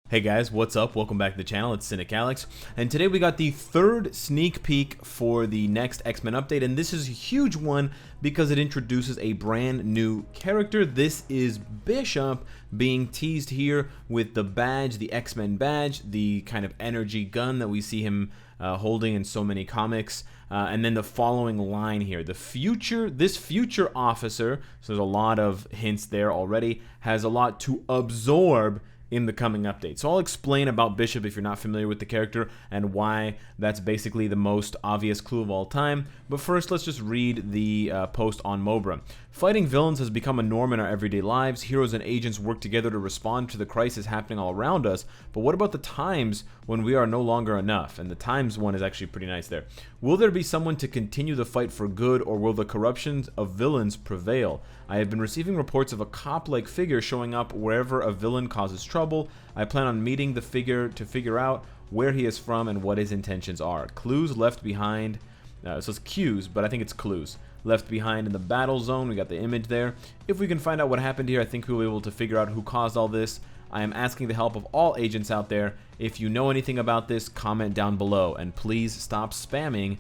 Hey guys, what's up? Welcome back to the channel. It's Cynicalex, and today we got the third sneak peek for the next X-Men update, and this is a huge one because it introduces a brand new character. This is Bishop being teased here with the badge, the X-Men badge, the kind of energy gun that we see him holding in so many comics. And then the following line here, this future officer, so there's a lot of hints there already, has a lot to absorb in the coming update. So I'll explain about Bishop if you're not familiar with the character and why that's basically the most obvious clue of all time. But first, let's just read the post on Mobra. Fighting villains has become a norm in our everyday lives. Heroes and agents work together to respond to the crisis happening all around us. But what about the times when we are no longer enough? And the times one is actually pretty nice there. Will there be someone to continue the fight for good, or will the corruption of villains prevail? I have been receiving reports of a cop-like figure showing up wherever a villain causes trouble. I plan on meeting the figure to figure out where he is from and what his intentions are. Clues left behind. So it's cues, but I think it's clues. Left behind in the battle zone. We got the image there. If we can find out what happened here, I think we'll be able to figure out who caused all this. I am asking the help of all agents out there. If you know anything about this, comment down below. And please stop spamming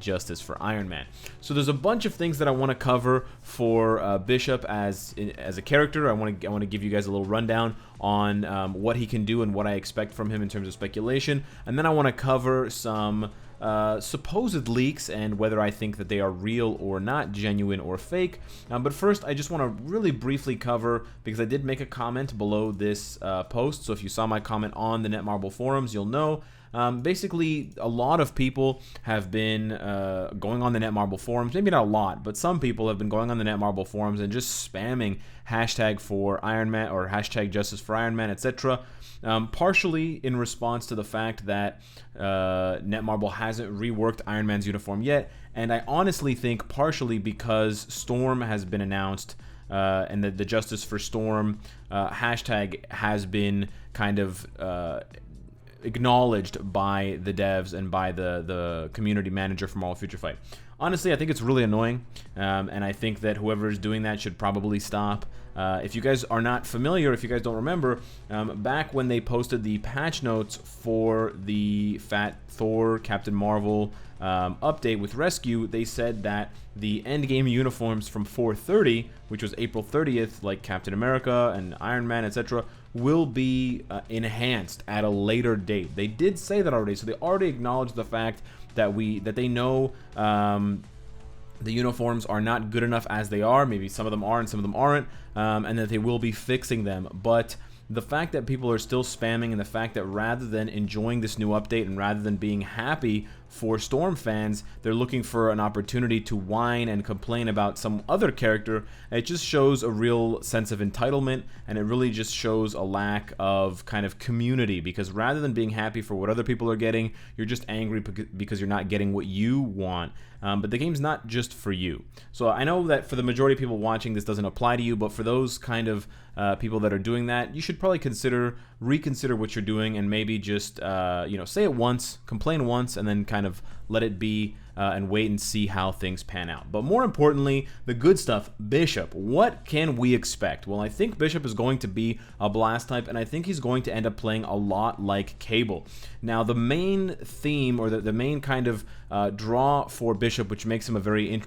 #Justice for Iron Man. So there's a bunch of things that I want to cover for Bishop as a character. I want to give you guys a little rundown on what he can do and what I expect from him in terms of speculation, and then I want to cover some supposed leaks and whether I think that they are real or not, genuine or fake. But first, I just want to really briefly cover, because I did make a comment below this post, so if you saw my comment on the Netmarble forums, you'll know. Basically, a lot of people have been going on the Netmarble forums, maybe not a lot, but some people have been going on the Netmarble forums and just spamming # for Iron Man or #Justice for Iron Man, etc. Partially in response to the fact that Netmarble hasn't reworked Iron Man's uniform yet, and I honestly think partially because Storm has been announced, and the Justice for Storm hashtag has been kind of acknowledged by the devs and by the community manager from All Future Fight. Honestly, I think it's really annoying, and I think that whoever is doing that should probably stop. If you guys are not familiar, if you guys don't remember, back when they posted the patch notes for the Fat Thor Captain Marvel update with Rescue, they said that the endgame uniforms from 4/30, which was April 30th, like Captain America and Iron Man, etc., will be enhanced at a later date. They did say that already, so they already acknowledged the fact that they know the uniforms are not good enough as they are. Maybe some of them are and some of them aren't, and that they will be fixing them. But the fact that people are still spamming, and the fact that rather than enjoying this new update and rather than being happy for Storm fans, they're looking for an opportunity to whine and complain about some other character, it just shows a real sense of entitlement, and it really just shows a lack of kind of community, because rather than being happy for what other people are getting, you're just angry because you're not getting what you want. But the game's not just for you. So I know that for the majority of people watching, this doesn't apply to you, but for those kind of people that are doing that, you should probably reconsider what you're doing, and maybe just say it once, complain once, and then kind of let it be and wait and see how things pan out. But more importantly, the good stuff, Bishop. What can we expect? Well, I think Bishop is going to be a blast type, and I think he's going to end up playing a lot like Cable. Now, the main theme, or the main kind of draw for Bishop, which makes him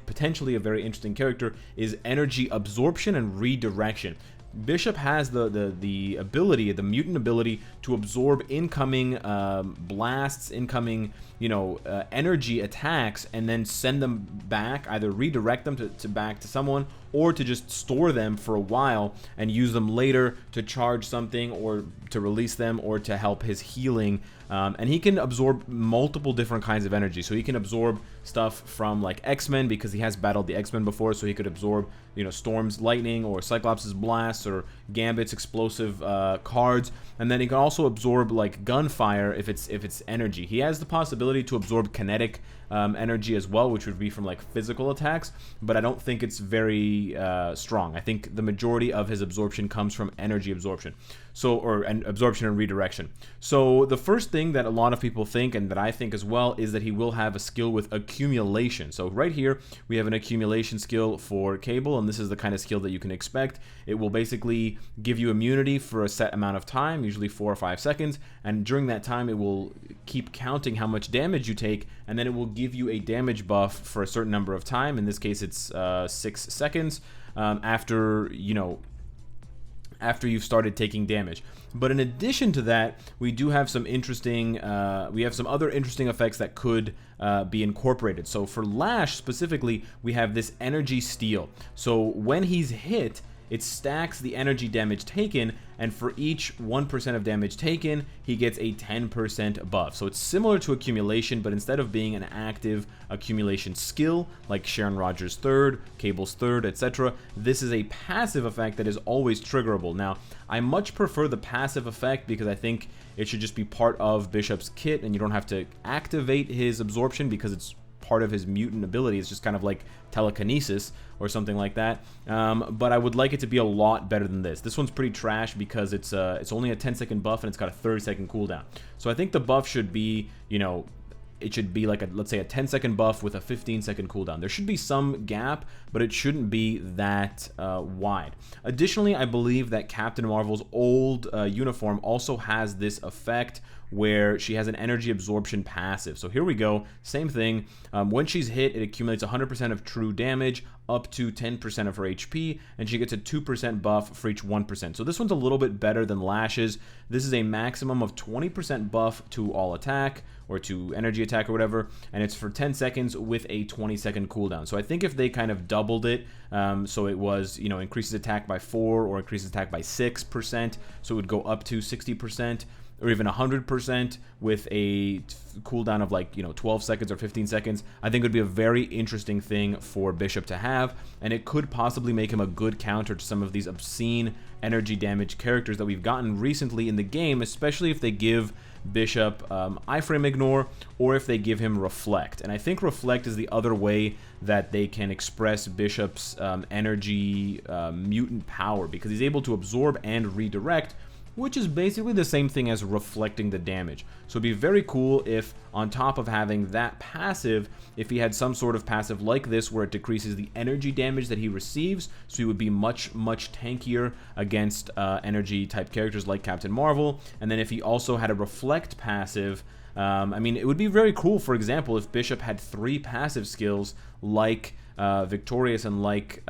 potentially a very interesting character, is energy absorption and redirection. Bishop has the ability, the mutant ability, to absorb incoming blasts, incoming energy attacks, and then send them back, either redirect them to back to someone, or to just store them for a while and use them later to charge something, or to release them, or to help his healing. And he can absorb multiple different kinds of energy. So he can absorb stuff from like X-Men, because he has battled the X-Men before, so he could absorb Storm's lightning, or Cyclops' blasts, or Gambit's explosive cards. And then he can also absorb like gunfire if it's energy. He has the possibility to absorb kinetic energy as well, which would be from like physical attacks, but I don't think it's very strong. I think the majority of his absorption comes from energy absorption, and absorption and redirection. So the first thing that a lot of people think, and that I think as well, is that he will have a skill with accumulation. So right here we have an accumulation skill for Cable, and this is the kind of skill that you can expect. It will basically give you immunity for a set amount of time, usually 4 or 5 seconds, and during that time it will keep counting how much damage you take, and then it will give you a damage buff for a certain number of time. In this case it's 6 seconds after you've started taking damage. But in addition to that, we do have some interesting, some other interesting effects that could be incorporated. So for Lash specifically, we have this energy steal. So when he's hit, it stacks the energy damage taken, and for each 1% of damage taken, he gets a 10% buff. So it's similar to accumulation, but instead of being an active accumulation skill like Sharon Rogers' third, Cable's third, etc., this is a passive effect that is always triggerable. Now, I much prefer the passive effect because I think it should just be part of Bishop's kit, and you don't have to activate his absorption because it's part of his mutant ability. It's just kind of like telekinesis or something like that. But I would like it to be a lot better than this. This one's pretty trash because it's only a 10-second buff and it's got a 30-second cooldown. So I think the buff should be, it should be like let's say a 10-second buff with a 15-second cooldown. There should be some gap, but it shouldn't be that wide. Additionally, I believe that Captain Marvel's old uniform also has this effect where she has an energy absorption passive. So here we go, same thing. When she's hit, it accumulates 100% of true damage up to 10% of her HP, and she gets a 2% buff for each 1%. So this one's a little bit better than Lash's. This is a maximum of 20% buff to all attack, or to energy attack or whatever, and it's for 10 seconds with a 20-second cooldown. So I think if they kind of doubled it, so it was, increases attack by 4 or increases attack by 6%, so it would go up to 60%, or even 100% with a cooldown of like 12 seconds or 15 seconds, I think it would be a very interesting thing for Bishop to have, and it could possibly make him a good counter to some of these obscene energy damage characters that we've gotten recently in the game, especially if they give Bishop iframe ignore, or if they give him reflect. And I think reflect is the other way that they can express Bishop's energy mutant power, because he's able to absorb and redirect, which is basically the same thing as reflecting the damage. So it'd be very cool if, on top of having that passive, if he had some sort of passive like this where it decreases the energy damage that he receives, so he would be much tankier against energy type characters like Captain Marvel. And then if he also had a reflect passive, I mean, it would be very cool, for example, if Bishop had 3 passive skills like Victorious and like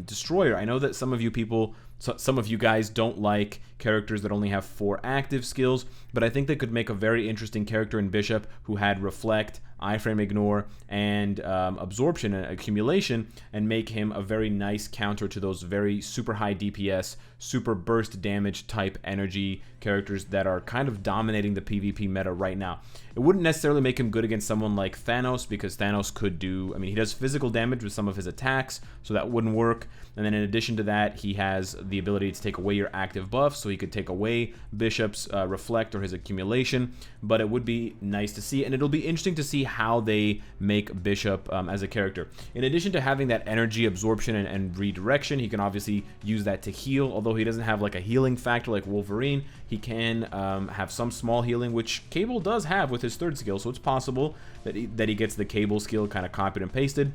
Destroyer. I know that some of you guys don't like characters that only have 4 active skills, but I think they could make a very interesting character in Bishop who had Reflect, iframe ignore, and absorption and accumulation, and make him a very nice counter to those very super high DPS, super burst damage type energy characters that are kind of dominating the PvP meta right now. It wouldn't necessarily make him good against someone like Thanos, because Thanos could do, I mean, he does physical damage with some of his attacks, so that wouldn't work. And then in addition to that, he has the ability to take away your active buffs, so he could take away Bishop's reflect or his accumulation. But it would be nice to see, and it'll be interesting to see how they make Bishop as a character. In addition to having that energy absorption and redirection, he can obviously use that to heal. Although he doesn't have like a healing factor like Wolverine, he can have some small healing, which Cable does have with his 3rd skill, so it's possible that he gets the Cable skill kind of copied and pasted.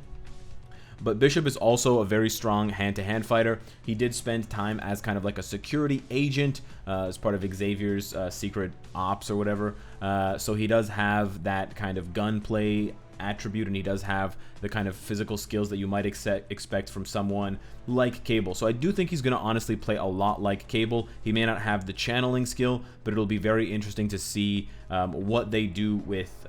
But Bishop is also a very strong hand-to-hand fighter. He did spend time as kind of like a security agent as part of Xavier's secret ops or whatever. So he does have that kind of gunplay attribute, and he does have the kind of physical skills that you might expect from someone like Cable. So I do think he's going to honestly play a lot like Cable. He may not have the channeling skill, but it'll be very interesting to see what they do with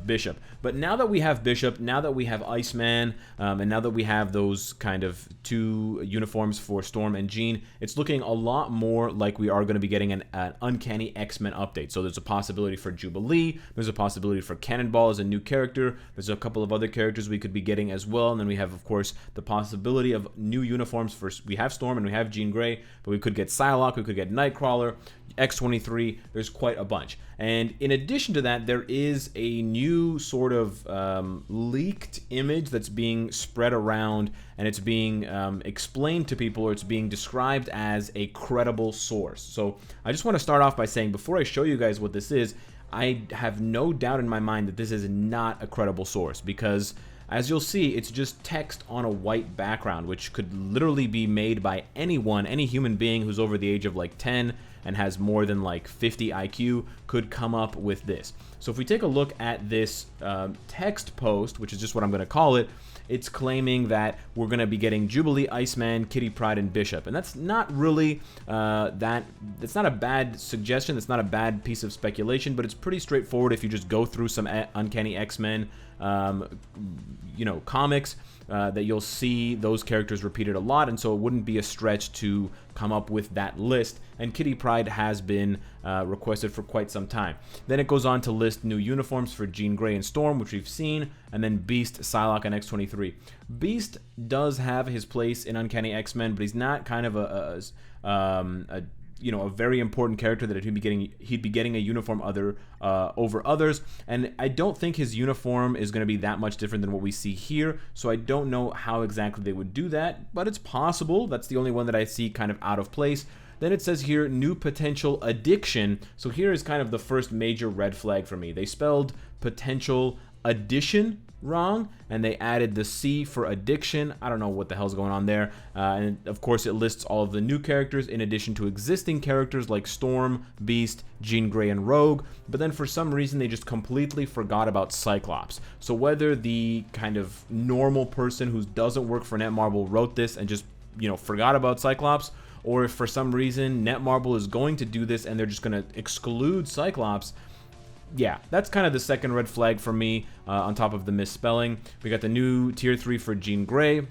Bishop. But now that we have Bishop, now that we have Iceman, and now that we have those kind of 2 uniforms for Storm and Jean, it's looking a lot more like we are going to be getting an Uncanny X-Men update. So there's a possibility for Jubilee, there's a possibility for Cannonball as a new character, there's a couple of other characters we could be getting as well, and then we have, of course, the possibility of new uniforms for, we have Storm and we have Jean Grey, but we could get Psylocke, we could get Nightcrawler. X23, there's quite a bunch. And in addition to that, there is a new sort of leaked image that's being spread around, and it's being explained to people, or it's being described as a credible source. So I just want to start off by saying, before I show you guys what this is, I have no doubt in my mind that this is not a credible source, because as you'll see, it's just text on a white background, which could literally be made by anyone, any human being who's over the age of like 10 and has more than like 50 IQ could come up with this. So if we take a look at this text post, which is just what I'm going to call it, it's claiming that we're going to be getting Jubilee, Iceman, Kitty Pryde, and Bishop. And that's not really it's not a bad suggestion. It's not a bad piece of speculation, but it's pretty straightforward if you just go through some Uncanny X-Men comics, that you'll see those characters repeated a lot, and so it wouldn't be a stretch to come up with that list. And Kitty Pryde has been requested for quite some time. Then it goes on to list new uniforms for Jean Grey and Storm, which we've seen, and then Beast, Psylocke, and X-23. Beast does have his place in Uncanny X-Men, but he's not kind of a very important character that he'd be getting a uniform over others, and I don't think his uniform is going to be that much different than what we see here, so I don't know how exactly they would do that, but it's possible. That's the only one that I see kind of out of place. Then it says here, new potential addiction. So here is kind of the first major red flag for me. They spelled potential addition wrong, and they added the C for addiction. I don't know what the hell's going on there. And of course it lists all of the new characters in addition to existing characters like Storm, Beast, Jean Grey, and Rogue, but then for some reason they just completely forgot about Cyclops. So whether the kind of normal person who doesn't work for Netmarble wrote this and just forgot about Cyclops, or if for some reason Netmarble is going to do this and they're just going to exclude Cyclops, yeah, that's kind of the second red flag for me, on top of the misspelling. We got the new Tier 3 for Jean Grey.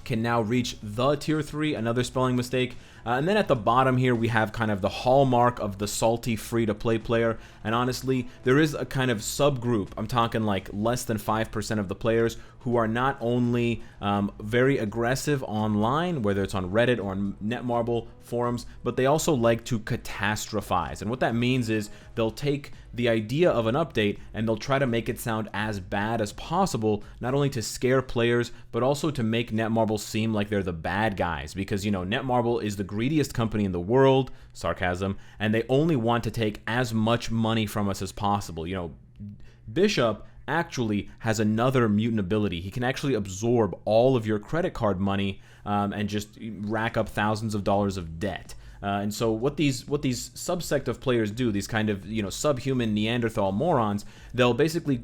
Can now reach the Tier 3, another spelling mistake. And then at the bottom here, we have kind of the hallmark of the salty free-to-play player. And honestly, there is a kind of subgroup, I'm talking like less than 5% of the players, who are not only very aggressive online, whether it's on Reddit or on Netmarble forums, but they also like to catastrophize. And what that means is they'll take the idea of an update and they'll try to make it sound as bad as possible, not only to scare players, but also to make Netmarble seem like they're the bad guys. Because, Netmarble is the greediest company in the world, sarcasm, and they only want to take as much money from us as possible. Bishop actually has another mutant ability. He can actually absorb all of your credit card money and just rack up thousands of dollars of debt. And so what these subsect of players do, these kind of subhuman Neanderthal morons, they'll basically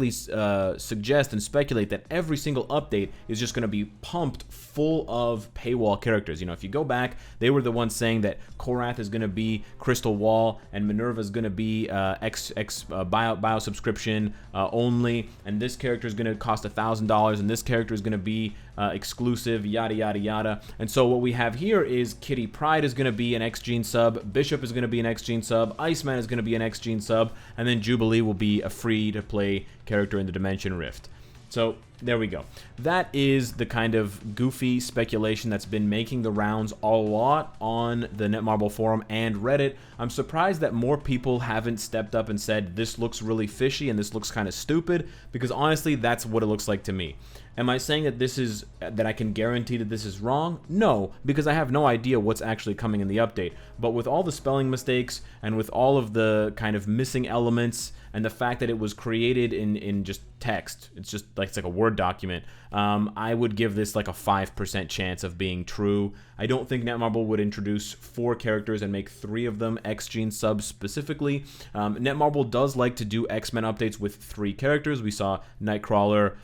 suggest and speculate that every single update is just going to be pumped full of paywall characters. If you go back, they were the ones saying that Korath is going to be Crystal Wall and Minerva is going to be bio subscription only, and this character is going to cost $1,000, and this character is going to be exclusive, yada yada yada. And so what we have here is Kitty Pryde is going to be an X-Gene sub, Bishop is going to be an X-Gene sub, Iceman is going to be an X-Gene sub, and then Jubilee will be a free-to-play character in the Dimension Rift. So there we go. That is the kind of goofy speculation that's been making the rounds a lot on the Netmarble forum and Reddit. I'm surprised that more people haven't stepped up and said this looks really fishy and this looks kind of stupid, because honestly that's what it looks like to me. Am I saying that I can guarantee that this is wrong? No, because I have no idea what's actually coming in the update. But with all the spelling mistakes and with all of the kind of missing elements and the fact that it was created in just text, it's like a Word document, I would give this like a 5% chance of being true. I don't think Netmarble would introduce 4 characters and make 3 of them X-Gene subs specifically. Netmarble does like to do X-Men updates with 3 characters. We saw Nightcrawler,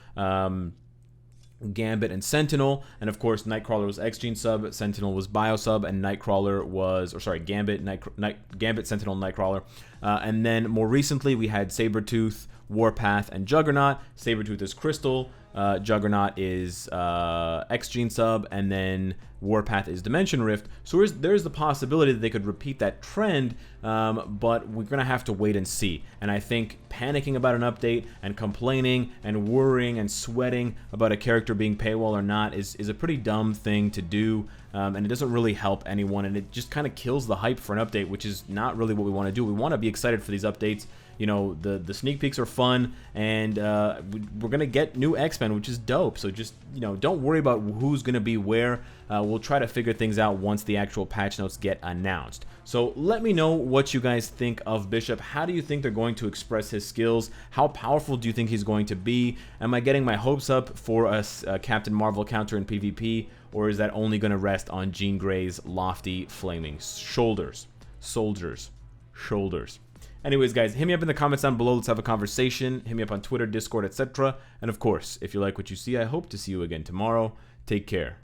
Gambit, and Sentinel, and of course Nightcrawler was X-Gene sub, Sentinel was Bio sub, and Nightcrawler was, Gambit, Gambit, Sentinel, Nightcrawler. And then more recently we had Sabretooth, Warpath, and Juggernaut. Sabretooth is Crystal, Juggernaut is X-Gene sub, and then Warpath is Dimension Rift. So there's the possibility that they could repeat that trend, but we're going to have to wait and see. And I think panicking about an update and complaining and worrying and sweating about a character being paywall or not is a pretty dumb thing to do, and it doesn't really help anyone, and it just kind of kills the hype for an update, which is not really what we want to do. We want to be excited for these updates. You know, the sneak peeks are fun, and we're going to get new X-Men, which is dope. So just, you know, don't worry about who's going to be where. We'll try to figure things out once the actual patch notes get announced. So let me know what you guys think of Bishop. How do you think they're going to express his skills? How powerful do you think he's going to be? Am I getting my hopes up for a Captain Marvel counter in PvP, or is that only going to rest on Jean Grey's lofty, flaming shoulders? Soldiers. Shoulders. Anyways, guys, hit me up in the comments down below. Let's have a conversation. Hit me up on Twitter, Discord, etc. And of course, if you like what you see, I hope to see you again tomorrow. Take care.